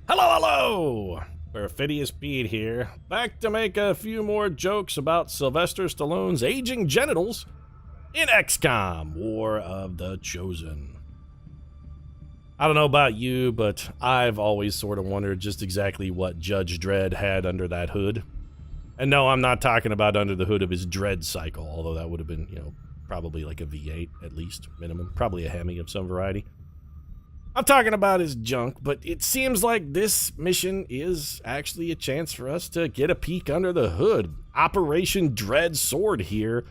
Hello! Perfidious Pete here, back to make a few more jokes about Sylvester Stallone's aging genitals in XCOM, War of the Chosen. I don't know about you, but I've always sort of wondered just exactly what Judge Dredd had under that hood. And no, I'm not talking about under the hood of his Dredd cycle, although that would have been, probably like a V8 at least, minimum. Probably a Hemi of some variety. I'm talking about his junk, but it seems like this mission is actually a chance for us to get a peek under the hood. Operation Dread Sword here.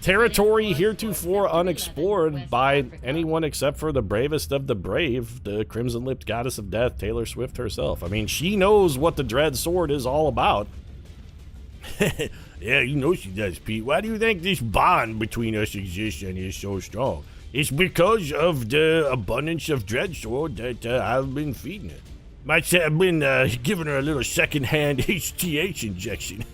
Territory heretofore unexplored by anyone except for the bravest of the brave, the crimson-lipped goddess of death, Taylor Swift herself. I mean, she knows what the Dread Sword is all about. Yeah, you know she does, Pete. Why do you think this bond between us exists and is so strong? It's because of the abundance of Dread Sword that I've been feeding her. Might say I've been giving her a little second-hand HGH injection.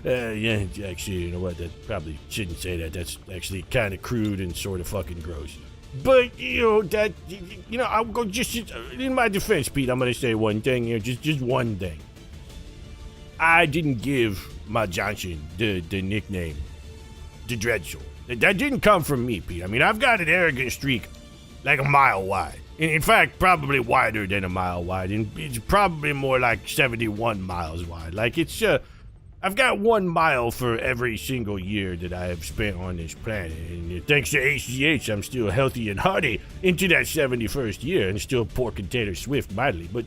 Yeah, actually, you know what, that probably shouldn't say that. That's actually kind of crude and sort of fucking gross. But, I'll go just in my defense, Pete, I'm going to say one thing here, just one thing. I didn't give my Johnson the nickname, the Dread Sword. That didn't come from me, Pete. I mean, I've got an arrogant streak like a mile wide. In fact, probably wider than a mile wide. And it's probably more like 71 miles wide. Like, I've got 1 mile for every single year that I have spent on this planet. And thanks to HGH, I'm still healthy and hearty into that 71st year and still porking Taylor Swift mightily. But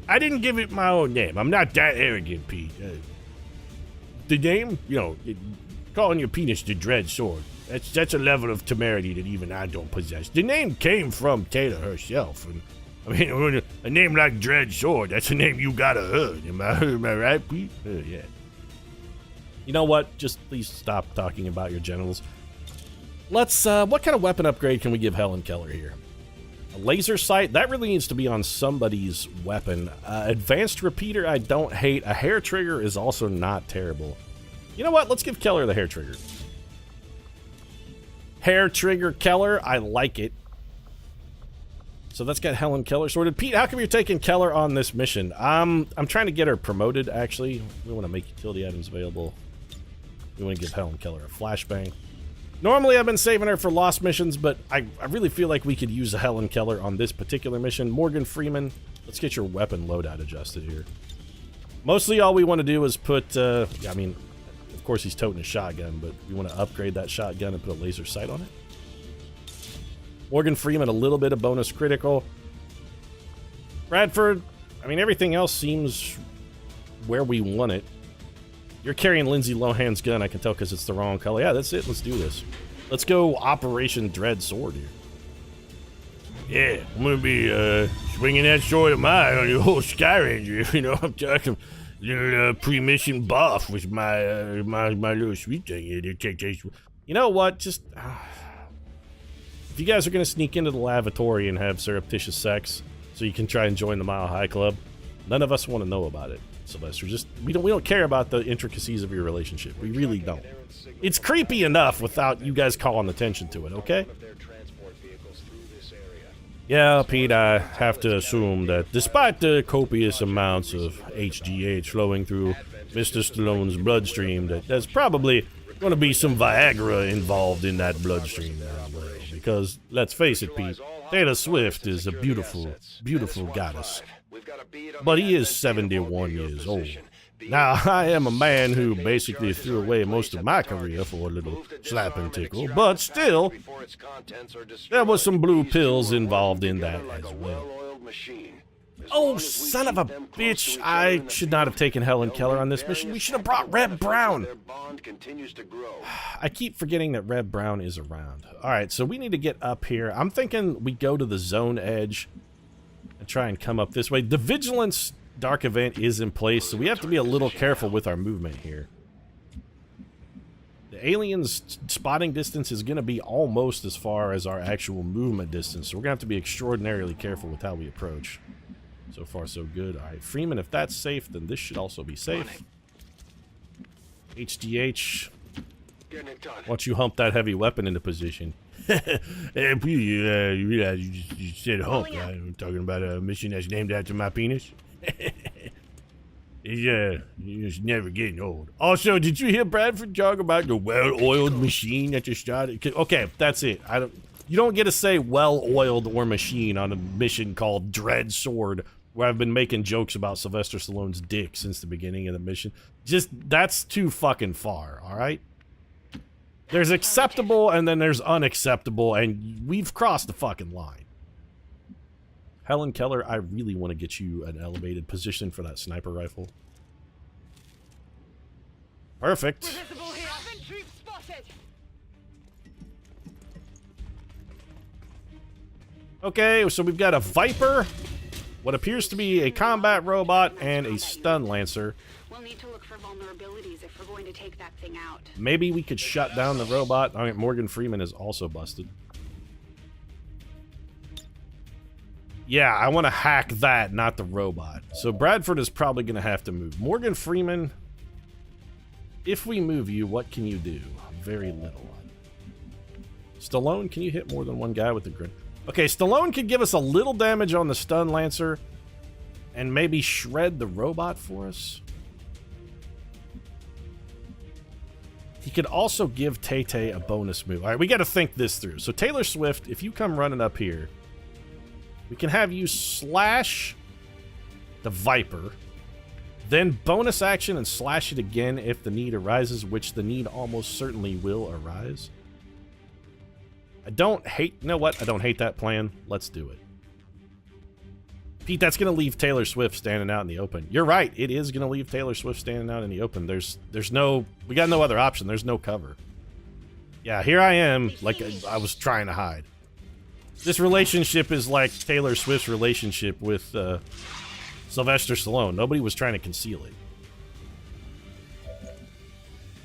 I didn't give it my own name. I'm not that arrogant, Pete. The name, calling your penis the Dread Sword, that's a level of temerity that even I don't possess. The name came from Taylor herself. And I mean, a name like Dread Sword, that's a name you gotta heard. Am I right, Pete? Yeah. You know what? Just please stop talking about your genitals. Let's, what kind of weapon upgrade can we give Helen Keller here? A laser sight? That really needs to be on somebody's weapon. Advanced repeater, I don't hate. A hair trigger is also not terrible. You know what? Let's give Keller the hair trigger. Hair trigger Keller, I like it. So that's got Helen Keller sorted. Pete, how come you're taking Keller on this mission? I'm trying to get her promoted, actually. We want to make utility items available. We want to give Helen Keller a flashbang. Normally, I've been saving her for lost missions, but I really feel like we could use a Helen Keller on this particular mission. Morgan Freeman, let's get your weapon loadout adjusted here. Mostly all we want to do is put, of course he's toting a shotgun, but we want to upgrade that shotgun and put a laser sight on it. Morgan Freeman, a little bit of bonus critical. Bradford, everything else seems where we want it. You're carrying Lindsay Lohan's gun, I can tell because it's the wrong color. Yeah, that's it. Let's do this. Let's go Operation Dread Sword here. Yeah, I'm going to be swinging that sword of mine on your whole Sky Ranger. I'm talking little pre-mission buff with my my little sweet thing here to take this. You know what? Just... if you guys are going to sneak into the lavatory and have surreptitious sex so you can try and join the Mile High Club, none of us want to know about it, Sylvester. Just we don't care about the intricacies of your relationship. We really don't. It's creepy enough without you guys calling attention to it, okay? Yeah, Pete, I have to assume that despite the copious amounts of HGH flowing through Mr. Stallone's bloodstream, that there's probably going to be some Viagra involved in that bloodstream there, because let's face it, Pete, Taylor Swift is a beautiful, beautiful goddess. But he is 71 years old. Now, I am a man who basically threw away most of my career for a little slap and tickle, but still, there was some blue pills involved in that as well. Oh, son of a bitch! I should not have taken Helen Keller on this mission. We should have brought Reb Brown. I keep forgetting that Reb Brown is around. Alright, so we need to get up here. I'm thinking we go to the zone edge and try and come up this way. The Vigilance Dark Event is in place, so we have to be a little careful with our movement here. The aliens' spotting distance is going to be almost as far as our actual movement distance, so we're going to have to be extraordinarily careful with how we approach. So far, so good. Alright, Freeman, if that's safe, then this should also be safe. HDH, once you hump that heavy weapon into position. Hey, please, you realize you said hump, right? I'm talking about a mission that's named after my penis. You're just never getting old. Also, did you hear Bradford talk about the well-oiled machine at the start? Okay, that's it. You don't get to say well-oiled or machine on a mission called Dread Sword, where I've been making jokes about Sylvester Stallone's dick since the beginning of the mission. Just, that's too fucking far, alright? There's acceptable and then there's unacceptable, and we've crossed the fucking line. Helen Keller, I really want to get you an elevated position for that sniper rifle. Perfect. Okay, so we've got a Viper, what appears to be a combat robot, and a stun lancer. We'll need to look for vulnerabilities if we're going to take that thing out. Maybe we could shut down the robot. I mean, Morgan Freeman is also busted. Yeah, I want to hack that, not the robot. So Bradford is probably going to have to move. Morgan Freeman, if we move you, what can you do? Very little. Stallone, can you hit more than one guy with the grid? Okay, Stallone could give us a little damage on the stun lancer and maybe shred the robot for us. He could also give Tay-Tay a bonus move. All right, we got to think this through. So Taylor Swift, if you come running up here, we can have you slash the Viper, then bonus action and slash it again if the need arises, which the need almost certainly will arise. I don't hate... You know what? I don't hate that plan. Let's do it. Pete, that's going to leave Taylor Swift standing out in the open. You're right. It is going to leave Taylor Swift standing out in the open. There's no... We got no other option. There's no cover. Yeah, here I am, like I was trying to hide. This relationship is like Taylor Swift's relationship with Sylvester Stallone. Nobody was trying to conceal it.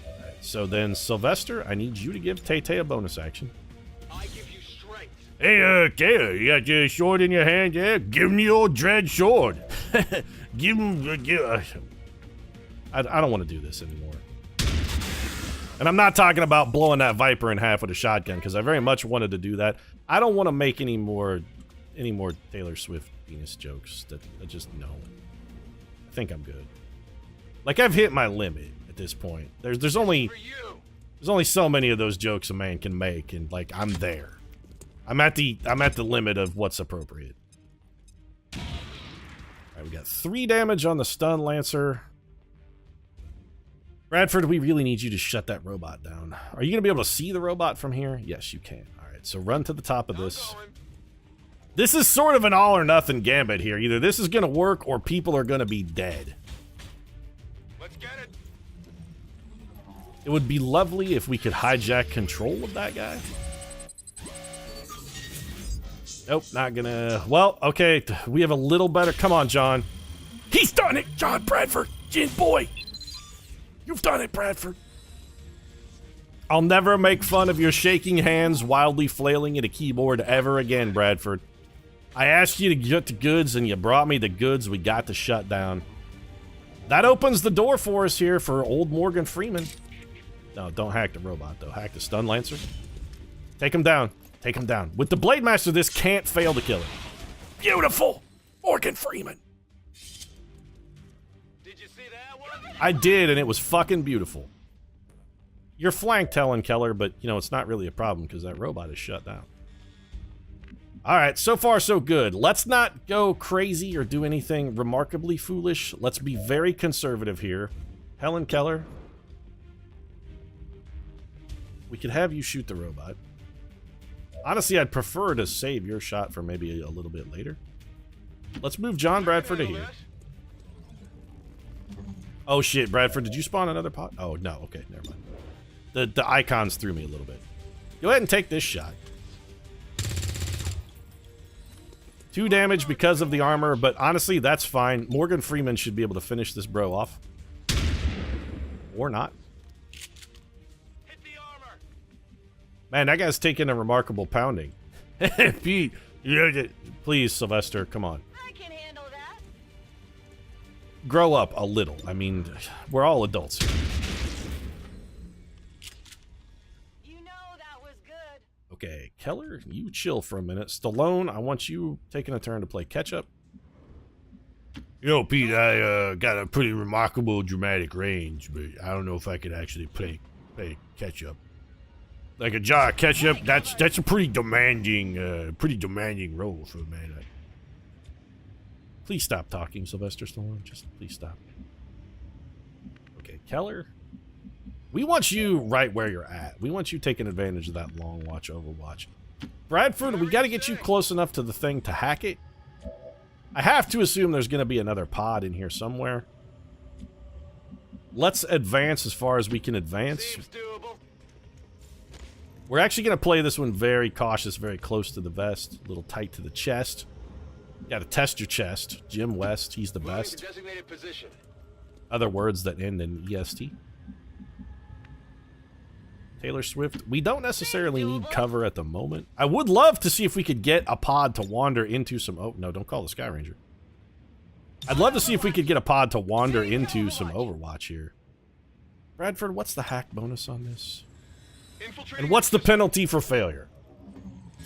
Right, so then, Sylvester, I need you to give Tay-Tay a bonus action. I give you strength. Hey, Taylor, you got your sword in your hand, yeah? Give him the old dread sword. Give him... I don't want to do this anymore. And I'm not talking about blowing that Viper in half with a shotgun, because I very much wanted to do that. I don't want to make any more Taylor Swift penis jokes. That I just no. I think I'm good. Like, I've hit my limit at this point. There's only so many of those jokes a man can make, and like I'm there. I'm at the limit of what's appropriate. All right, we got 3 damage on the stun lancer. Bradford, we really need you to shut that robot down. Are you going to be able to see the robot from here? Yes, you can. All right, so run to the top of this. This is sort of an all-or-nothing gambit here. Either this is going to work or people are going to be dead. Let's get it. It would be lovely if we could hijack control of that guy. Nope, not gonna... Well, okay, we have a little better... Come on, John. He's done it, John Bradford. Gin boy. You've done it, Bradford. I'll never make fun of your shaking hands wildly flailing at a keyboard ever again, Bradford. I asked you to get the goods, and you brought me the goods we got to shut down. That opens the door for us here for old Morgan Freeman. No, don't hack the robot, though. Hack the stun lancer. Take him down. Take him down. With the Blade Master, this can't fail to kill him. Beautiful! Morgan Freeman. I did, and it was fucking beautiful. You're flanked, Helen Keller, but, you know, it's not really a problem because that robot is shut down. Alright, so far so good. Let's not go crazy or do anything remarkably foolish. Let's be very conservative here. Helen Keller. We could have you shoot the robot. Honestly, I'd prefer to save your shot for maybe a little bit later. Let's move John Bradford to here. Oh shit, Bradford, did you spawn another pot? Oh, no, okay, never mind. The icons threw me a little bit. Go ahead and take this shot. 2 damage because of the armor, but honestly, that's fine. Morgan Freeman should be able to finish this bro off. Or not. Hit the armor. Man, that guy's taking a remarkable pounding. Pete, please, Sylvester, come on. Grow up a little. I mean, we're all adults here. You know that was good. Okay, Keller, you chill for a minute. Stallone, I want you taking a turn to play catch-up. Yo, Pete, I got a pretty remarkable dramatic range, but I don't know if I could actually play catch-up. Like a jar of ketchup, that's a pretty demanding role for a man. Please stop talking, Sylvester Stallone. Just please stop. Okay, Keller. We want you right where you're at. We want you taking advantage of that long watch overwatch. Bradford, we got to get you close enough to the thing to hack it. I have to assume there's going to be another pod in here somewhere. Let's advance as far as we can advance. Seems doable. We're actually going to play this one very cautious, very close to the vest, a little tight to the chest. Got to test your chest. Jim West, he's the Moving best. to designated position. Other words that end in EST. Taylor Swift, we don't necessarily need cover at the moment. I would love to see if we could get a pod to wander into some... Oh, no, don't call the Sky Ranger. I'd love to see if we could get a pod to wander into some Overwatch here. Bradford, what's the hack bonus on this? And what's the penalty for failure?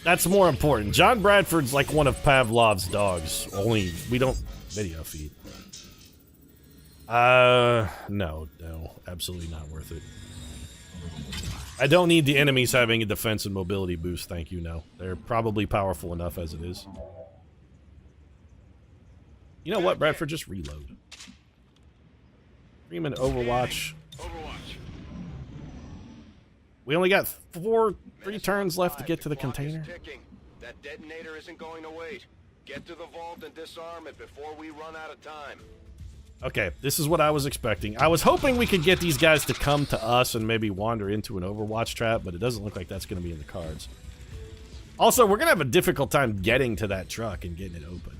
That's more important. John Bradford's like one of Pavlov's dogs, only we don't video feed. No, absolutely not worth it. I don't need the enemies having a defense and mobility boost, thank you, no. They're probably powerful enough as it is. You know what, Bradford? Just reload. Freeman, Overwatch. We only got three turns left to get to the container. That detonator isn't going to wait. Get to the vault and disarm it before we run out of time. Okay, this is what I was expecting. I was hoping we could get these guys to come to us and maybe wander into an Overwatch trap, but it doesn't look like that's going to be in the cards. Also, we're going to have a difficult time getting to that truck and getting it open.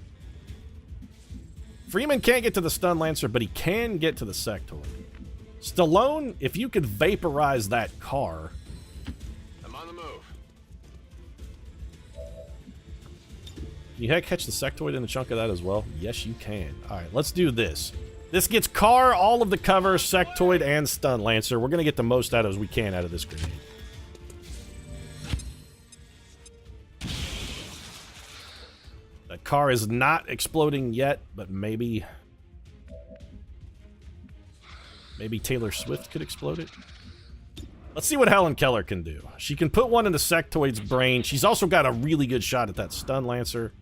Freeman can't get to the Stun Lancer, but he can get to the Sectoid. Stallone, if you could vaporize that car... I'm on the move. Can you catch the Sectoid in a chunk of that as well? Yes, you can. Alright, let's do this. This gets car, all of the cover, Sectoid, and Stun Lancer. We're going to get the most out as we can out of this grenade. That car is not exploding yet, but maybe... Maybe Taylor Swift could explode it? Let's see what Helen Keller can do. She can put one into Sectoid's brain. She's also got a really good shot at that Stun Lancer.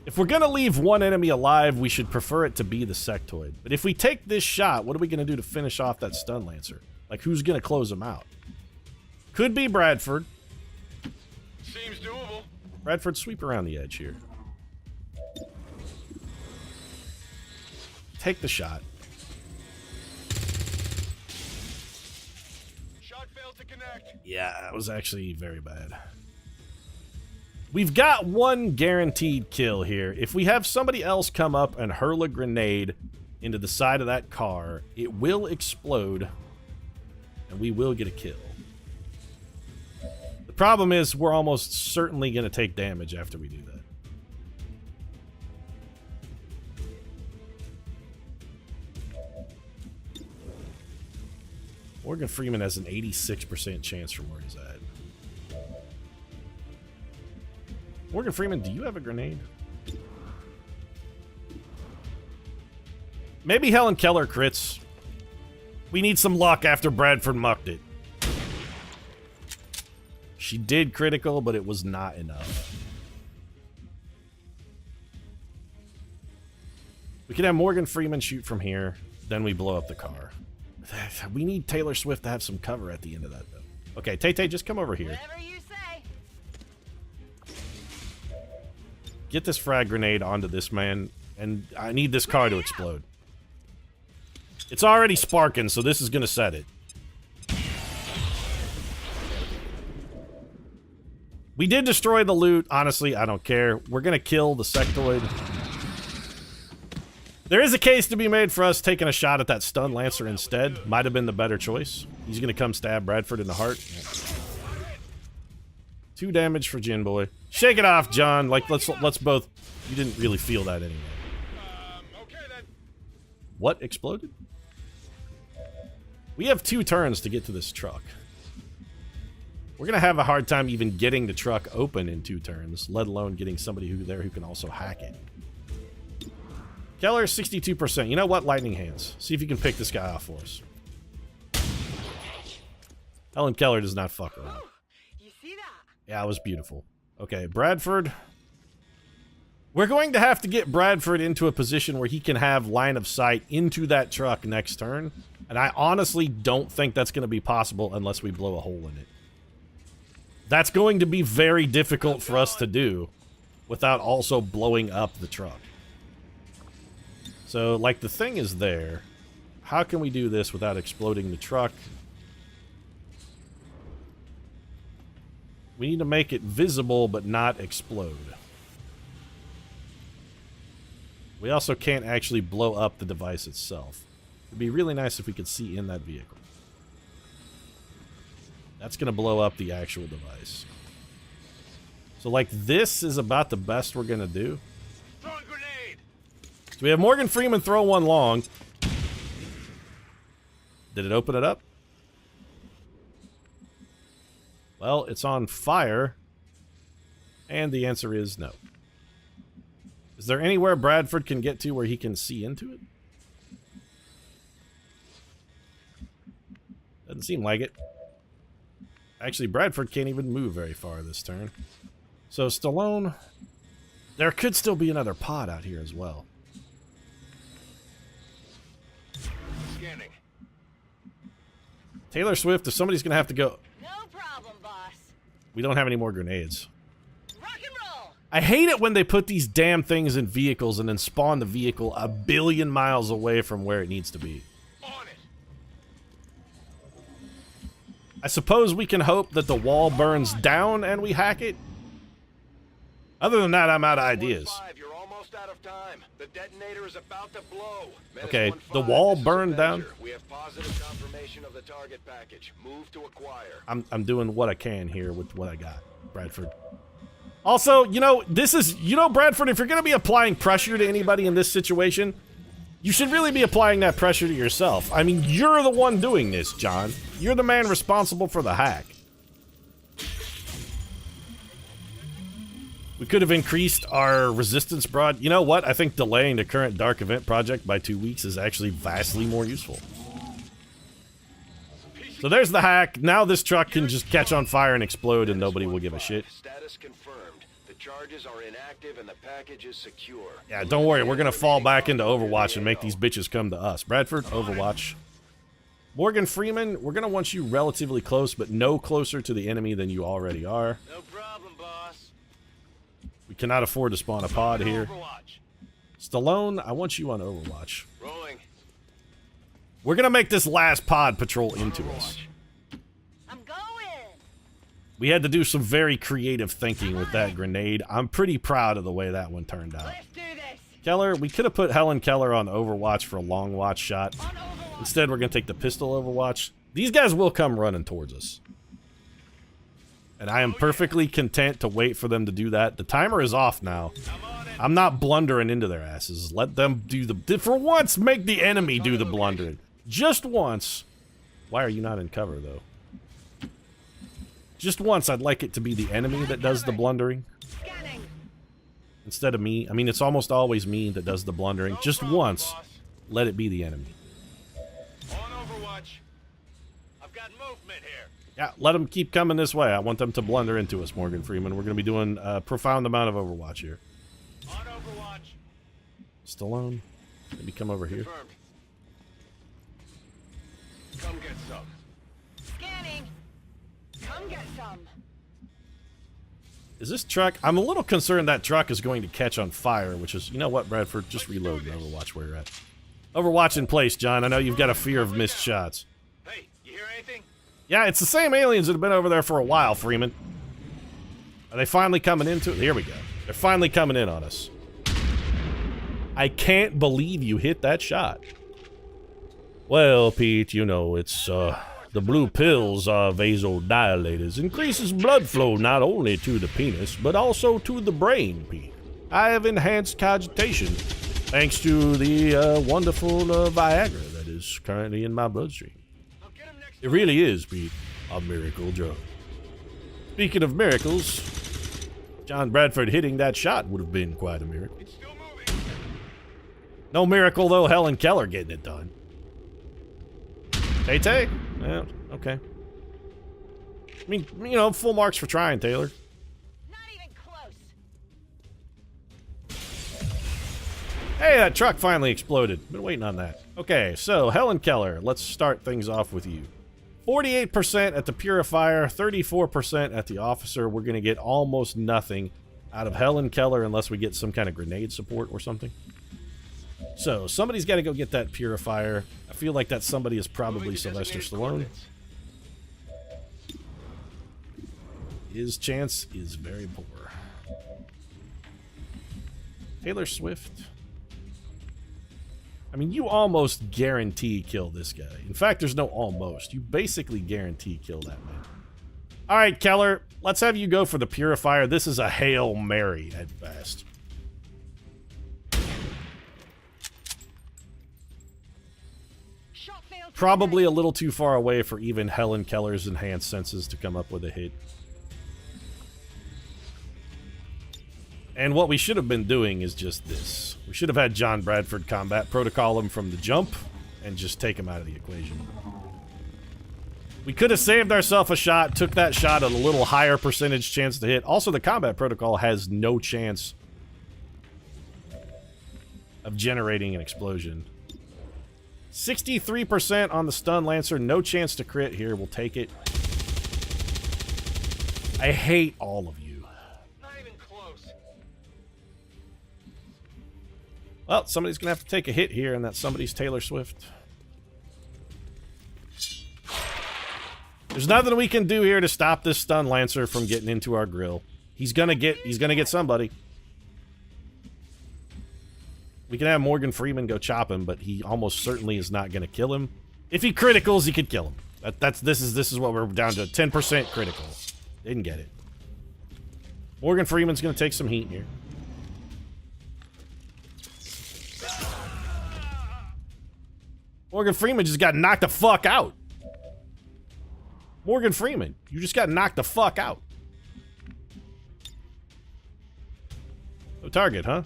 If we're going to leave one enemy alive, we should prefer it to be the Sectoid. But if we take this shot, what are we going to do to finish off that Stun Lancer? Like, who's going to close him out? Could be Bradford. Seems doable. Bradford, sweep around the edge here. Take the shot. Shot failed to connect. Yeah, that was actually very bad. We've got one guaranteed kill here. If we have somebody else come up and hurl a grenade into the side of that car, it will explode, and we will get a kill. The problem is we're almost certainly going to take damage after we do that. Morgan Freeman has an 86% chance from where he's at. Morgan Freeman, do you have a grenade? Maybe Helen Keller crits. We need some luck after Bradford mucked it. She did critical, but it was not enough. We can have Morgan Freeman shoot from here, then we blow up the car. We need Taylor Swift to have some cover at the end of that, though. Okay, Tay-Tay, just come over here. Whatever you say. Get this frag grenade onto this man, and I need this car to explode. It's already sparking, so this is going to set it. We did destroy the loot. Honestly, I don't care. We're going to kill the Sectoid. There is a case to be made for us taking a shot at that Stun Lancer instead. Might have been the better choice. He's going to come stab Bradford in the heart. 2 damage for Gin Boy. Shake it off, John. Like, let's both... You didn't really feel that anyway. Okay then. What exploded? We have 2 turns to get to this truck. We're going to have a hard time even getting the truck open in 2 turns, let alone getting somebody who can also hack it. Keller, 62%. You know what? Lightning hands. See if you can pick this guy off for us. Helen Keller does not fuck around. You see that? Yeah, it was beautiful. Okay, Bradford. We're going to have to get Bradford into a position where he can have line of sight into that truck next turn. And I honestly don't think that's going to be possible unless we blow a hole in it. That's going to be very difficult for us to do without also blowing up the truck. So, like, the thing is there. How can we do this without exploding the truck? We need to make it visible but not explode. We also can't actually blow up the device itself. It'd be really nice if we could see in that vehicle. That's going to blow up the actual device. So, like, this is about the best we're going to do. So we have Morgan Freeman throw one long. Did it open it up? Well, it's on fire. And the answer is no. Is there anywhere Bradford can get to where he can see into it? Doesn't seem like it. Actually, Bradford can't even move very far this turn. So, Stallone... There could still be another pod out here as well. Scanning. Taylor Swift, if somebody's going to have to go... No problem, boss. We don't have any more grenades. Rock and roll. I hate it when they put these damn things in vehicles and then spawn the vehicle a billion miles away from where it needs to be. On it. I suppose we can hope that the wall burns down and we hack it? Other than that, I'm out of ideas. 1-5, you're almost out of time. The detonator is about to blow. Okay, Menace 1-5, the wall this is burned Avenger. down. We have positive confirmation of the target package. Move to acquire. I'm doing what I can here with what I got, Bradford. Also, you know, Bradford, if you're going to be applying pressure to anybody in this situation, you should really be applying that pressure to yourself. I mean, you're the one doing this, John. You're the man responsible for the hack. We could have increased our resistance broad. You know what? I think delaying the current Dark Event project by 2 weeks is actually vastly more useful. So there's the hack. Now this truck can just catch on fire and explode and nobody will give a shit. Status confirmed. The charges are inactive and the package is secure. Yeah, don't worry. We're going to fall back into Overwatch and make these bitches come to us. Bradford, Overwatch. Morgan Freeman, we're going to want you relatively close, but no closer to the enemy than you already are. No problem, boss. We cannot afford to spawn a pod here. Stallone, I want you on Overwatch. Rolling. We're going to make this last pod patrol into us. I'm going. We had to do some very creative thinking with that grenade. I'm pretty proud of the way that one turned out. Let's do this. Keller, we could have put Helen Keller on Overwatch for a long watch shot. On Overwatch. Instead, we're going to take the pistol Overwatch. These guys will come running towards us. And I am perfectly content to wait for them to do that. The timer is off now. I'm not blundering into their asses. Let them do the... For once, make the enemy do the blundering. Just once. Why are you not in cover, though? Just once, I'd like it to be the enemy that does the blundering. Scanning. Instead of me. I mean, it's almost always me that does the blundering. Just once, let it be the enemy. On Overwatch. I've got movement here. Yeah, let them keep coming this way. I want them to blunder into us, Morgan Freeman. We're going to be doing a profound amount of Overwatch here. On Overwatch. Stallone, maybe come over here. Confirmed. Come get some. Scanning. Come get some. Is this truck... I'm a little concerned that truck is going to catch on fire, which is... You know what, Bradford? Just reload and Overwatch where you're at. Overwatch in place, John. I know you've got a fear of missed shots. Hey, you hear anything? Yeah, it's the same aliens that have been over there for a while, Freeman. Are they finally coming into it? Here we go. They're finally coming in on us. I can't believe you hit that shot. Well, Pete, you know, it's, the blue pills are vasodilators. Increases blood flow not only to the penis, but also to the brain, Pete. I have enhanced cogitation, thanks to the, wonderful, Viagra that is currently in my bloodstream. It really is, Pete, a miracle drug. Speaking of miracles, John Bradford hitting that shot would have been quite a miracle. It's still moving. No miracle, though, Helen Keller getting it done. Tay-Tay? Yeah, okay. I mean, you know, full marks for trying, Taylor. Not even close. Hey, that truck finally exploded. Been waiting on that. Okay, so Helen Keller, let's start things off with you. 48% at the purifier, 34% at the officer. We're going to get almost nothing out of Helen Keller unless we get some kind of grenade support or something. So, somebody's got to go get that purifier. I feel like that somebody is probably Sylvester Stallone. His chance is very poor. Taylor Swift. I mean, you almost guarantee kill this guy. In fact, there's no almost. You basically guarantee kill that man. All right, Keller, let's have you go for the purifier. This is a Hail Mary at best. Shot failed. Probably a little too far away for even Helen Keller's enhanced senses to come up with a hit. And what we should have been doing is just this. We should have had John Bradford combat protocol him from the jump and just take him out of the equation. We could have saved ourselves a shot, took that shot at a little higher percentage chance to hit. Also, the combat protocol has no chance of generating an explosion. 63% on the stun lancer, no chance to crit here. We'll take it. I hate all of you. Well, somebody's going to have to take a hit here, and that somebody's Taylor Swift. There's nothing we can do here to stop this stun lancer from getting into our grill. He's gonna get somebody. We can have Morgan Freeman go chop him, but he almost certainly is not gonna kill him. If he criticals, he could kill him. This is what we're down to. 10% critical. Didn't get it. Morgan Freeman's gonna take some heat here. Morgan Freeman just got knocked the fuck out. Morgan Freeman, you just got knocked the fuck out. No target, huh?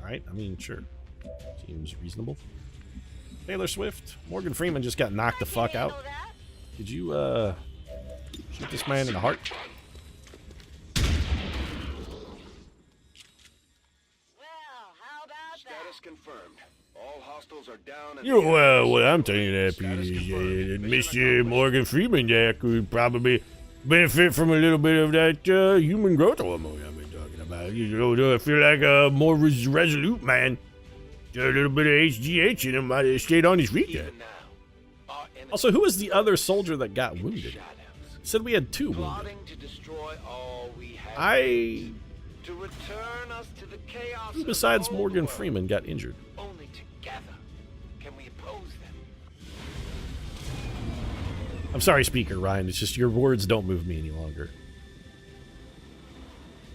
Alright, I mean, sure. Seems reasonable. Taylor Swift, Morgan Freeman just got knocked the fuck out. Could you, shoot this man in the heart? Well, how about Status confirmed. All hostiles are down. And You know, what I'm telling you that, Pete, is Mr. Morgan Freeman there could probably benefit from a little bit of that human growth hormone I've been talking about. You know, I feel like a more resolute man. A little bit of HGH in him might have stayed on his feet there. Also, who was the other soldier that got wounded? Said we had 2 wounded. To destroy all we have. To return us to the chaos. Who besides Morgan Freeman got injured? Only together can we oppose them. I'm sorry, Speaker Ryan. It's just your words don't move me any longer.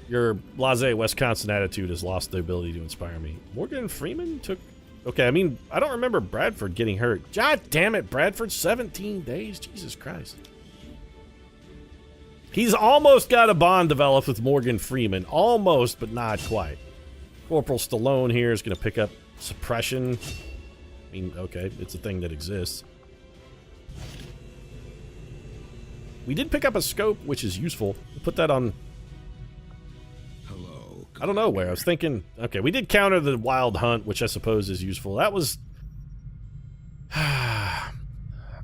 Your blasé Wisconsin attitude has lost the ability to inspire me. Morgan Freeman took... Okay, I mean, I don't remember Bradford getting hurt. God damn it, Bradford. 17 days? Jesus Christ. He's almost got a bond developed with Morgan Freeman. Almost, but not quite. Corporal Stallone here is going to pick up suppression. I mean, okay, it's a thing that exists. We did pick up a scope, which is useful. We'll put that on... Hello. I don't know where. I was thinking... Okay, we did counter the wild hunt, which I suppose is useful. That was...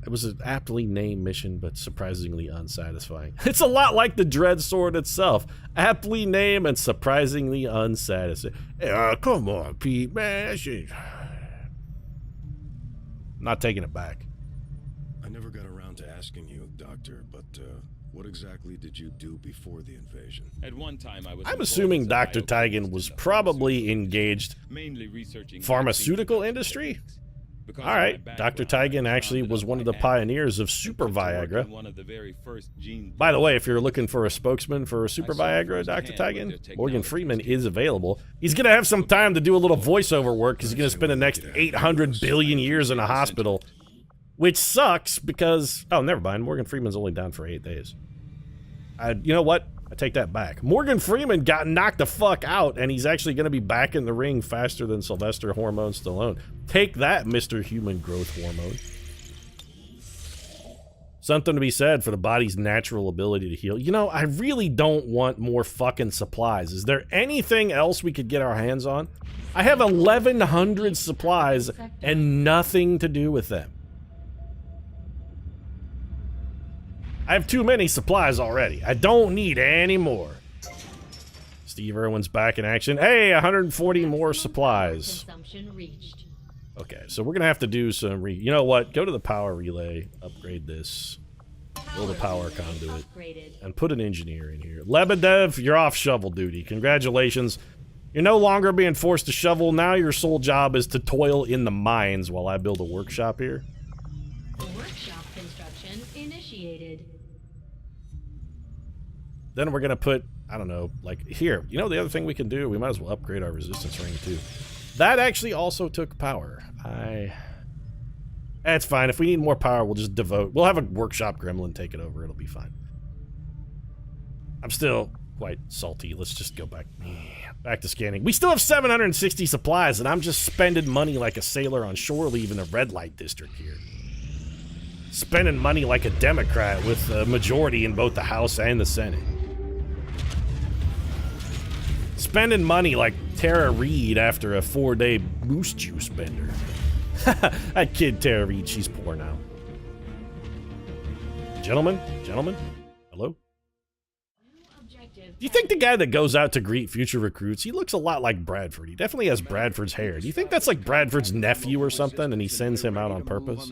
It was an aptly named mission, but surprisingly unsatisfying. It's a lot like the Dread Sword itself. Aptly named and surprisingly unsatisfying. Hey, come on, Pete, man. Not taking it back. I never got around to asking you, Doctor, but what exactly did you do before the invasion? At one time, I was I'm assuming Dr. Tigan was probably engaged mainly researching pharmaceutical industry? Because All right, Dr. Tigan actually was one of the pioneers of Super Viagra. One of the very first gene By the way, if you're looking for a spokesman for Super Viagra, Dr. Tigan, Morgan Freeman is available. He's going to have some time to do a little voiceover work because he's going to spend the next 800 billion years in a hospital, which sucks because... Oh, never mind. Morgan Freeman's only down for 8 days. You know what? I take that back. Morgan Freeman got knocked the fuck out, and he's actually going to be back in the ring faster than Sylvester Hormone Stallone. Take that, Mr. Human Growth Hormone. Something to be said for the body's natural ability to heal. You know, I really don't want more fucking supplies. Is there anything else we could get our hands on? I have 1,100 supplies and nothing to do with them. I have too many supplies already. I don't need any more. Steve Irwin's back in action. Hey, 140 more supplies. Okay, so we're gonna have to do some you know what? Go to the power relay, upgrade this, build a power conduit, and put an engineer in here. Lebedev, you're off shovel duty. Congratulations. You're no longer being forced to shovel. Now your sole job is to toil in the mines while I build a workshop here. Workshop construction initiated. Then we're gonna put, I don't know, like here. You know the other thing we can do? We might as well upgrade our resistance ring too. That actually also took power. That's fine. If we need more power, we'll just devote. We'll have a workshop gremlin take it over. It'll be fine. I'm still quite salty. Let's just go back to scanning. We still have 760 supplies, and I'm just spending money like a sailor on shore leave in the red light district here. Spending money like a Democrat with a majority in both the House and the Senate. Spending money like Tara Reid after a 4-day moose juice bender. That kid Tara Reid, she's poor now. Gentlemen, hello? Do you think the guy that goes out to greet future recruits, he looks a lot like Bradford. He definitely has Bradford's hair. Do you think that's like Bradford's nephew or something and he sends him out on purpose?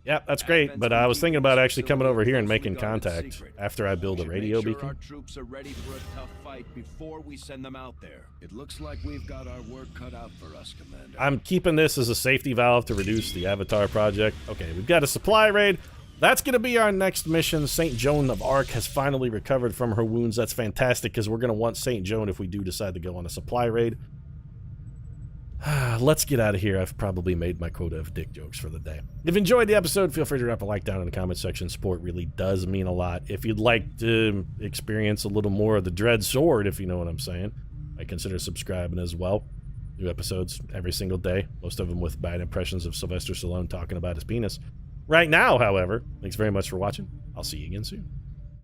Yeah, that's great, but I was thinking about actually coming over here and making contact after I build a radio beacon. Our troops are ready for a tough fight before we send them out there. It looks like we've got our work cut out for us, Commander. I'm keeping this as a safety valve to reduce the Avatar project. Okay, we've got a supply raid. That's going to be our next mission. St. Joan of Arc has finally recovered from her wounds. That's fantastic because we're going to want St. Joan if we do decide to go on a supply raid. Let's get out of here. I've probably made my quota of dick jokes for the day. If you enjoyed the episode, feel free to drop a like down in the comment section. Support really does mean a lot. If you'd like to experience a little more of the Dread Sword, if you know what I'm saying, I consider subscribing as well. New episodes every single day, most of them with bad impressions of Sylvester Stallone talking about his penis. Right now, however, thanks very much for watching. I'll see you again soon.